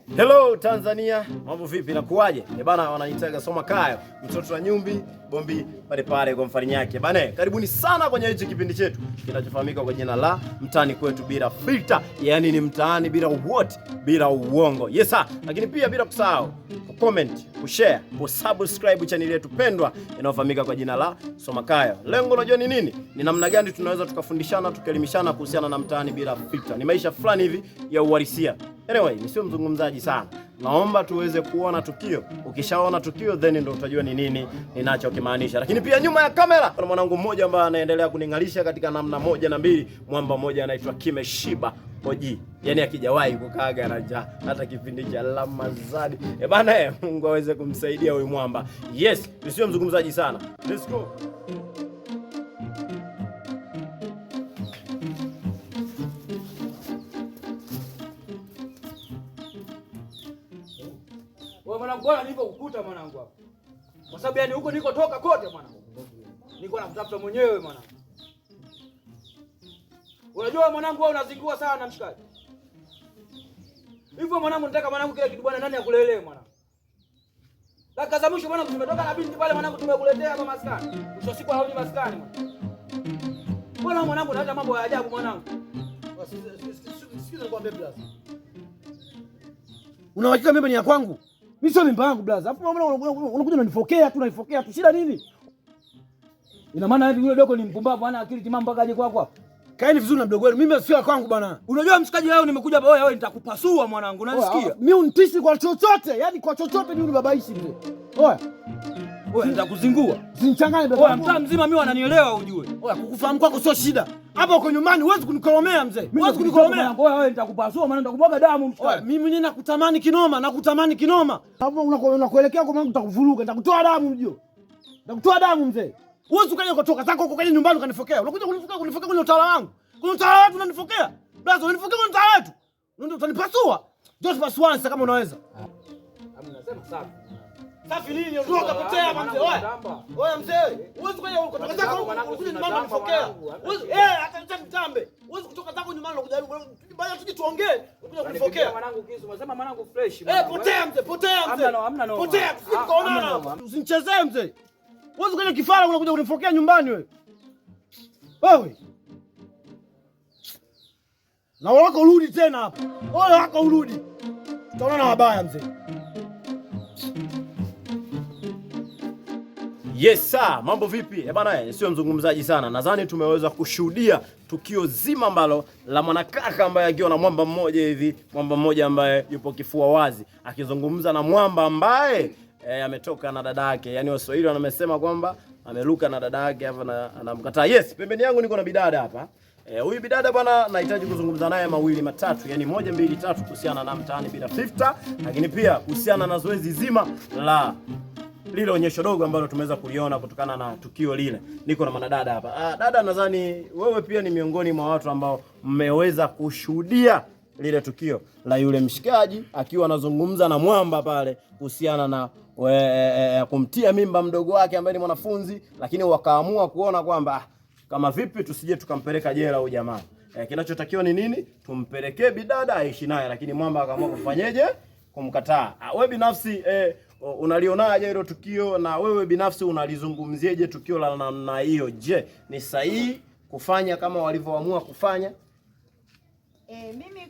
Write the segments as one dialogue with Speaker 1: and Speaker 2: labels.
Speaker 1: Hello Tanzania, mambo vipi na kuwaje? Bana wananitaga Soma Kayo, mtoto wa Nyumbi, Bombi pale kwa mfani yake. Bana karibuni sana kwenye hichi kipindi chetu kinachofahamika kwa jina la Mtaani Kwetu Bila Filter. Yaani ni mtaani bila uwote, bila uongo. Yes sir. Lakini pia bila kusahau comment, kushare, kusubscribe channel yetu pendwa inayofahamika kwa jina la Soma Kayo. Lengo unajua ni nini? Ni namna gani tunaweza tukafundishana, tukaelimishana kuhusiana na mtaani bila filter. Ni maisha fulani hivi ya uhalisia. Anyway, nisio mzungumzaji sana. Naomba tuweze kuona tukio. Ukishaona tukio then ndio utajua ni nini ninachokimaanisha. Lakini pia nyuma ya kamera kuna mwanangu mmoja ambaye anaendelea kuningalisha katika namna moja na mbili. Mwamba mmoja anaitwa Kimeshiba Oji. Yaani akijawahi kukaaga na njaa hata kipindi cha Ramadhani. Bana Mungu aweze kumsaidia huyu mwamba. Yes, nisio mzungumzaji sana. Let's go.
Speaker 2: Mwanangu bwana nilipokukuta mwanangu hapo. Kwa sababu yani huko niko toka kote mwanangu. Niko nakutafuta mwenyewe mwanangu. Unajua mwanangu wewe unazingua sana na mshikaji. Hivyo mwanangu nataka mwanangu kile kitu bwana nani akulelee mwanangu. Dakika za mwisho mwanangu tumetoka na binti pale mwanangu tumekuletea hapa maskani. Mwisho siku anarudi maskani mwanangu. Bwana mwanangu naacha mambo ya ajabu mwanangu.
Speaker 3: Sikiza nikwambie blaza. Unawajika mimi ni ya kwangu. Mimi sio mimba yangu blaza. Hapo unakuja unanifokea tu, unaifokea tu. Shida nini? Ina maana hivi yule dogo ni mpumbavu, hana akili timamu mpaka aje kwako hapa. Kaeni vizuri na mdogo wenu. Mimi sio ya kwangu bwana.
Speaker 2: Unajua mshikaji leo nimekuja hapa wewe nitakupasua mwanangu. Unanisikia?
Speaker 3: Mimi unitishi kwa chochote. Yaani kwa chochote mimi unibabaishi mzee. Oya.
Speaker 2: Oya nitakuzingua.
Speaker 3: Usinichanganye baba.
Speaker 2: Oya mtaa mzima mimi wananielewa ujue.
Speaker 3: Oya kukufahamu kwako sio shida. Hapa uko nyumbani huwezi kunikolomea mzee.
Speaker 2: Huwezi kunikolomea. Oya wewe nitakupasua maana nitakubwaga damu mshikaji.
Speaker 3: Oya mimi nina kutamani kinoma, nakutamani kinoma. Hapo unakuelekea kwa mwanangu nitakuvuruga, nitakutoa damu mjio. Nitakutoa damu mzee. Huwezi ukaja kutoka zako uko kaje nyumbani ukanifokea. Unakuja kunifokea kwenye utawala wangu. Kwenye utawala wetu unanifokea. Blaza unanifokea kwenye utawala wetu. Ndio utanipasua. Just pass once kama unaweza.
Speaker 2: Unasema safi.
Speaker 3: Safi nini? Ondoka potea hapa mzee. Oya mzee. Huwezi kuja kutoka zako unakuja nyumbani unanifokea. Hata nitambe. Huwezi kutoka zako nyumbani unakuja baada tuje tuongee. Unakuja kunifokea.
Speaker 2: Mwanangu kisu, unasema mwanangu fresh.
Speaker 3: Potea mzee, potea mzee.
Speaker 2: Hamna no.
Speaker 3: Potea, tukaonana. Usinichezee mzee. Huwezi kuja kifara unakuja kunifokea nyumbani wewe. Wewe. Na wako urudi tena hapa. Ole wako urudi. Tutaonana wabaya mzee.
Speaker 1: Yes sir, mambo vipi? Bana sio mzungumzaji sana. Nadhani tumeweza kushuhudia tukio zima ambalo la mwanakaka ambaye akiwa na mwamba mmoja hivi, mwamba mmoja ambaye yupo kifua wazi akizungumza na mwamba ambaye ametoka na dada yake. Yaani Waswahili wanamesema kwamba ameruka na dada yake hapa na anamkataa. Yes, pembeni yangu niko na bidada hapa. Huyu bidada bwana nahitaji kuzungumza naye mawili matatu, yani 1 2 3 kuhusiana na mtaani bila filter, lakini pia kuhusiana na zoezi zima la lile onyesho dogo ambalo tumeweza kuliona kutokana na tukio lile. Niko na manadada hapa. Dada, nadhani wewe pia ni miongoni mwa watu ambao mmeweza kushuhudia lile tukio la yule mshikaji akiwa anazungumza na mwamba pale kuhusiana na kumtia mimba mdogo wake ambaye ni mwanafunzi, lakini wakaamua kuona kwamba kama vipi tusije tukampeleka jela huyu jamaa. Kinachotakiwa ni nini? Tumpelekee bidada aishi naye, lakini mwamba akaamua kufanyeje? Kumkataa. Wewe binafsi unalionaje hilo tukio, na wewe binafsi unalizungumzieje tukio la namna hiyo? Je, ni sahihi kufanya kama walivyoamua kufanya?
Speaker 4: Mimi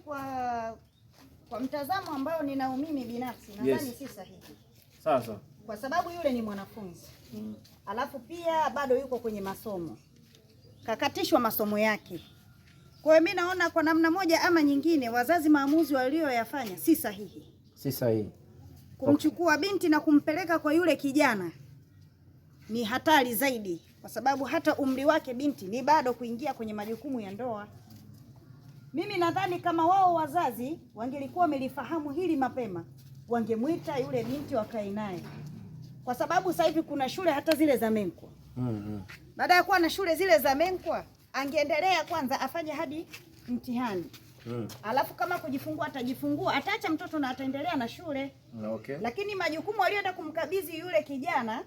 Speaker 4: kwa mtazamo ambao ninao mimi binafsi nadhani si sahihi.
Speaker 1: Sasa
Speaker 4: kwa sababu yule ni mwanafunzi. Alafu pia bado yuko kwenye masomo. Kakatishwa masomo yake. Kwa hiyo mimi naona kwa namna moja ama nyingine wazazi maamuzi walioyafanya si sahihi.
Speaker 1: Si sahihi.
Speaker 4: Kumchukua binti na kumpeleka kwa yule kijana ni hatari zaidi, kwa sababu hata umri wake binti ni bado kuingia kwenye majukumu ya ndoa. Mimi nadhani kama wao wazazi wangelikuwa wamelifahamu hili mapema, wangemuita yule binti wakae naye. Kwa sababu sasa hivi kuna shule hata zile za Menkwa. Baada ya kuwa na shule zile za Menkwa, angeendelea kwanza afanye hadi mtihani. Alafu kama kujifungua atajifungua, ataacha mtoto na ataendelea na shule.
Speaker 1: Okay.
Speaker 4: Lakini majukumu aliyoenda kumkabidhi yule kijana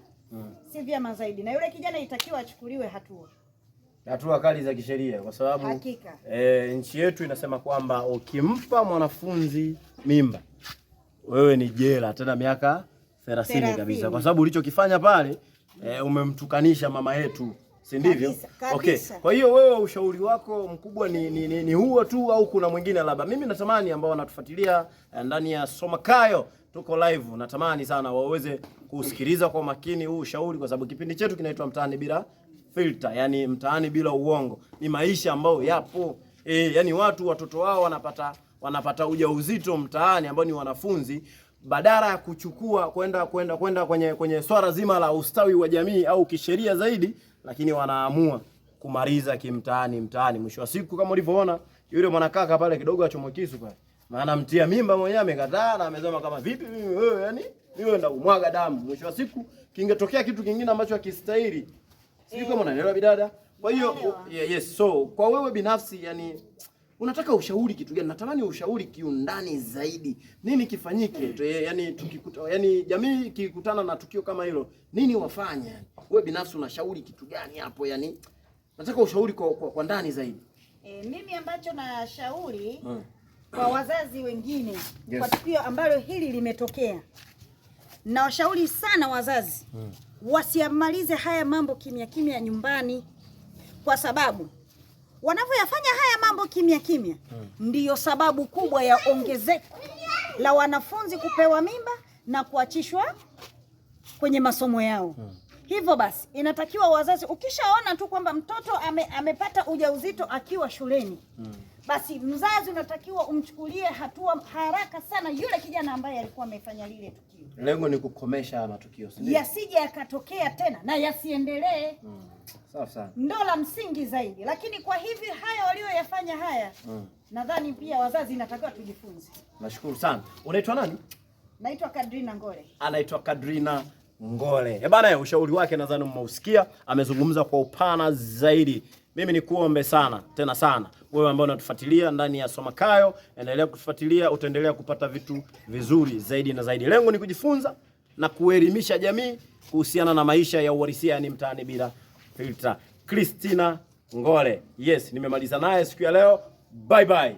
Speaker 4: si vyema zaidi, na yule kijana itakiwa achukuliwe
Speaker 1: hatua kali za kisheria, kwa sababu
Speaker 4: hakika
Speaker 1: nchi yetu inasema kwamba ukimpa mwanafunzi mimba wewe ni jela tena miaka 30 kabisa, kwa sababu ulichokifanya pale umemtukanisha mama yetu, si ndivyo? Okay. Kwa hiyo wewe ushauri wako mkubwa ni huo tu au kuna mwingine labda? Mimi natamani ambao wanatufuatilia ndani ya Somakayo tuko live, natamani sana waweze kusikiliza kwa makini huu ushauri, kwa sababu kipindi chetu kinaitwa Mtaani Bila Filter, yani mtaani bila uongo. Ni maisha ambayo yapo. Yani watoto wao wanapata ujauzito mtaani ambao ni wanafunzi, badala ya kuchukua kwenda kwenye swala zima la ustawi wa jamii au kisheria zaidi, lakini wanaamua kumaliza mtaani. Mwisho wa siku kama ulivyoona yule mwanakaka pale kidogo achomwe kisu pale. Maana mtia mimba mwenyewe amekataa na amesema kama vipi mimi wewe, yani niwe ndo umwaga damu. Mwisho wa siku kingetokea kitu kingine ambacho hakistahili. Sijui kama unaelewa bidada. Kwa hiyo yes, so kwa wewe binafsi yani unataka ushauri kitu gani? Natamani ushauri kiundani zaidi. Nini kifanyike? Yani jamii ikikutana na tukio kama hilo, nini wafanye? Wewe binafsi unashauri kitu gani hapo? Yani nataka ushauri kwa ndani zaidi.
Speaker 4: Mimi ambacho nashauri kwa wazazi wengine kwa tukio ambalo hili limetokea, na washauri sana wazazi wasiamalize haya mambo kimya nyumbani, kwa sababu wanavyoyafanya haya mambo kimya ndiyo sababu kubwa ya ongezeko la wanafunzi kupewa mimba na kuachishwa kwenye masomo yao. Hivyo basi inatakiwa wazazi, ukishaona tu kwamba mtoto amepata ujauzito akiwa shuleni, basi mzazi unatakiwa umchukulie hatua haraka sana yule kijana ambaye alikuwa amefanya lile tukio.
Speaker 1: Lengo ni kukomesha matukio, si
Speaker 4: yasije yakatokea tena na yasiendelee.
Speaker 1: Sawa sana.
Speaker 4: Ndo la msingi zaidi. Lakini kwa hivi haya walioyafanya haya, nadhani pia wazazi inatakiwa tujifunze.
Speaker 1: Nashukuru sana. Unaitwa nani?
Speaker 4: Naitwa Kadrina Ngole.
Speaker 1: Anaitwa Kadrina Ngole. Bana, ushauri wake nadhani mmeusikia, amezungumza kwa upana zaidi. Mimi nikuombe sana, tena sana, wewe ambao unatufuatilia ndani ya Somakayo, endelea kutufuatilia, utaendelea kupata vitu vizuri zaidi na zaidi. Lengo ni kujifunza na kuelimisha jamii kuhusiana na maisha ya uhalisia, yani mtaani bila filter. Christina Ngole. Yes, nimemaliza naye siku ya leo. Bye bye.